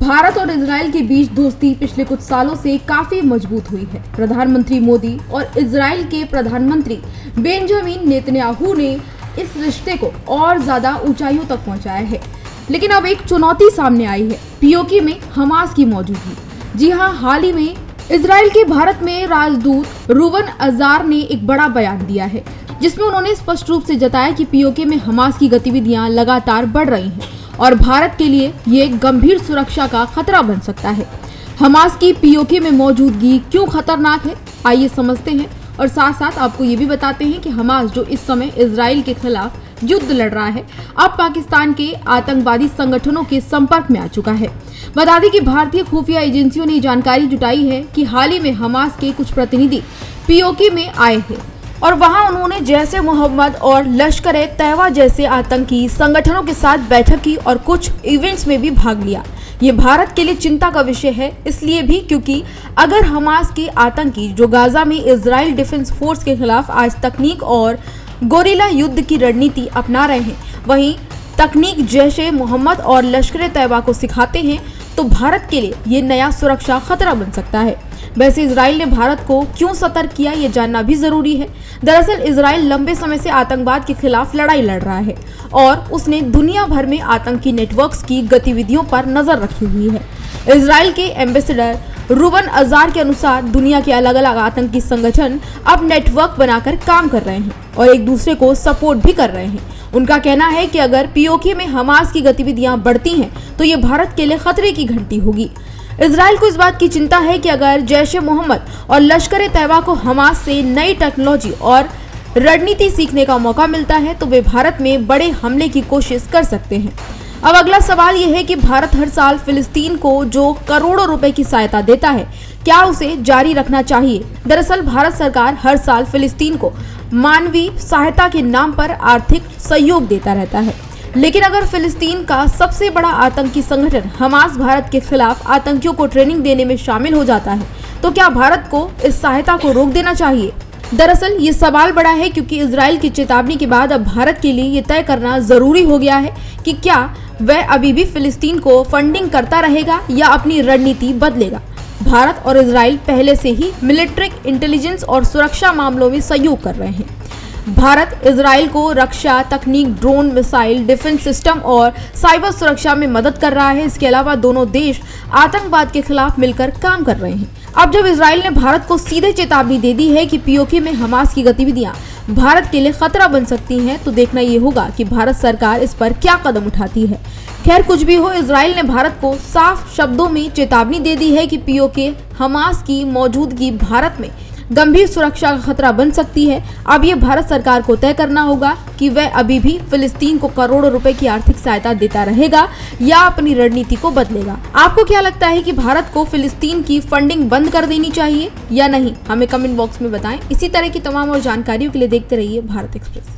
भारत और इजराइल के बीच दोस्ती पिछले कुछ सालों से काफी मजबूत हुई है। प्रधानमंत्री मोदी और इजराइल के प्रधानमंत्री बेंजामिन नेतन्याहू ने इस रिश्ते को और ज्यादा ऊंचाइयों तक पहुंचाया है। लेकिन अब एक चुनौती सामने आई है, पीओके में हमास की मौजूदगी। जी हाँ, हाल ही में इजराइल के भारत में राजदूत रुवन अजार ने एक बड़ा बयान दिया है, जिसमें उन्होंने स्पष्ट रूप से जताया कि पीओके में हमास की गतिविधियां लगातार बढ़ रही हैं और भारत के लिए ये एक गंभीर सुरक्षा का खतरा बन सकता है। हमास की पीओके में मौजूदगी क्यों खतरनाक है, आइए समझते हैं और साथ साथ आपको ये भी बताते हैं कि हमास जो इस समय इजराइल के खिलाफ युद्ध लड़ रहा है, अब पाकिस्तान के आतंकवादी संगठनों के संपर्क में आ चुका है। बता दें कि भारतीय खुफिया एजेंसियों ने जानकारी जुटाई है कि हाल ही में हमास के कुछ प्रतिनिधि पीओके में आए हैं और वहां उन्होंने जैसे मोहम्मद और लश्कर-ए-तैयबा जैसे आतंकी संगठनों के साथ बैठक की और कुछ इवेंट्स में भी भाग लिया। ये भारत के लिए चिंता का विषय है, इसलिए भी क्योंकि अगर हमास के आतंकी जो गाजा में इजराइल डिफेंस फोर्स के खिलाफ आज तकनीक और गोरिल्ला युद्ध की रणनीति अपना रहे हैं, वहीं तकनीक जैसे मोहम्मद और लश्कर-ए-तैयबा को सिखाते हैं, तो भारत के लिए ये नया सुरक्षा खतरा बन सकता है। वैसे इजराइल ने भारत को क्यों सतर्क किया, ये जानना भी जरूरी है। दरअसल इजराइल लंबे समय से आतंकवाद के खिलाफ लड़ाई लड़ रहा है और उसने दुनिया भर में आतंकी नेटवर्क्स की गतिविधियों पर नजर रखी हुई है। इजराइल के एम्बेसडर रुवन अजार के अनुसार दुनिया के अलग अलग आतंकी संगठन अब नेटवर्क बनाकर काम कर रहे हैं और एक दूसरे को सपोर्ट भी कर रहे हैं। उनका कहना है कि अगर पीओके में हमास की गतिविधियां बढ़ती हैं तो ये भारत के लिए खतरे की घंटी होगी। इजराइल को इस बात की चिंता है कि अगर जैश-ए-मोहम्मद और लश्कर-ए-तैयबा को हमास से नई टेक्नोलॉजी और रणनीति सीखने का मौका मिलता है तो वे भारत में बड़े हमले की कोशिश कर सकते हैं। अब अगला सवाल यह है कि भारत हर साल फिलिस्तीन को जो करोड़ों रुपए की सहायता देता है, क्या उसे जारी रखना चाहिए? दरअसल भारत सरकार हर साल फिलिस्तीन को मानवीय सहायता के नाम पर आर्थिक सहयोग देता रहता है, लेकिन अगर फिलिस्तीन का सबसे बड़ा आतंकी संगठन हमास भारत के खिलाफ आतंकियों को ट्रेनिंग देने में शामिल हो जाता है, तो क्या भारत को इस सहायता को रोक देना चाहिए? दरअसल ये सवाल बड़ा है क्योंकि इजराइल की चेतावनी के बाद अब भारत के लिए ये तय करना जरूरी हो गया है कि क्या वह अभी भी फिलिस्तीन को फंडिंग करता रहेगा या अपनी रणनीति बदलेगा। भारत और इजराइल पहले से ही मिलिट्री इंटेलिजेंस और सुरक्षा मामलों में सहयोग कर रहे हैं। भारत इजराइल को रक्षा तकनीक, ड्रोन, मिसाइल, डिफेंस सिस्टम और साइबर सुरक्षा में मदद कर रहा है। इसके अलावा दोनों देश आतंकवाद के खिलाफ मिलकर काम कर रहे हैं। अब जब इजराइल ने भारत को सीधे चेतावनी दे दी है कि पीओके में हमास की गतिविधियां भारत के लिए खतरा बन सकती हैं, तो देखना ये होगा कि भारत सरकार इस पर क्या कदम उठाती है। खैर कुछ भी हो, इजराइल ने भारत को साफ शब्दों में चेतावनी दे दी है कि पीओके हमास की मौजूदगी भारत में गंभीर सुरक्षा का खतरा बन सकती है। अब ये भारत सरकार को तय करना होगा कि वह अभी भी फिलिस्तीन को करोड़ों रुपए की आर्थिक सहायता देता रहेगा या अपनी रणनीति को बदलेगा। आपको क्या लगता है कि भारत को फिलिस्तीन की फंडिंग बंद कर देनी चाहिए या नहीं? हमें कमेंट बॉक्स में बताएं। इसी तरह की तमाम और जानकारियों के लिए देखते रहिए भारत एक्सप्रेस।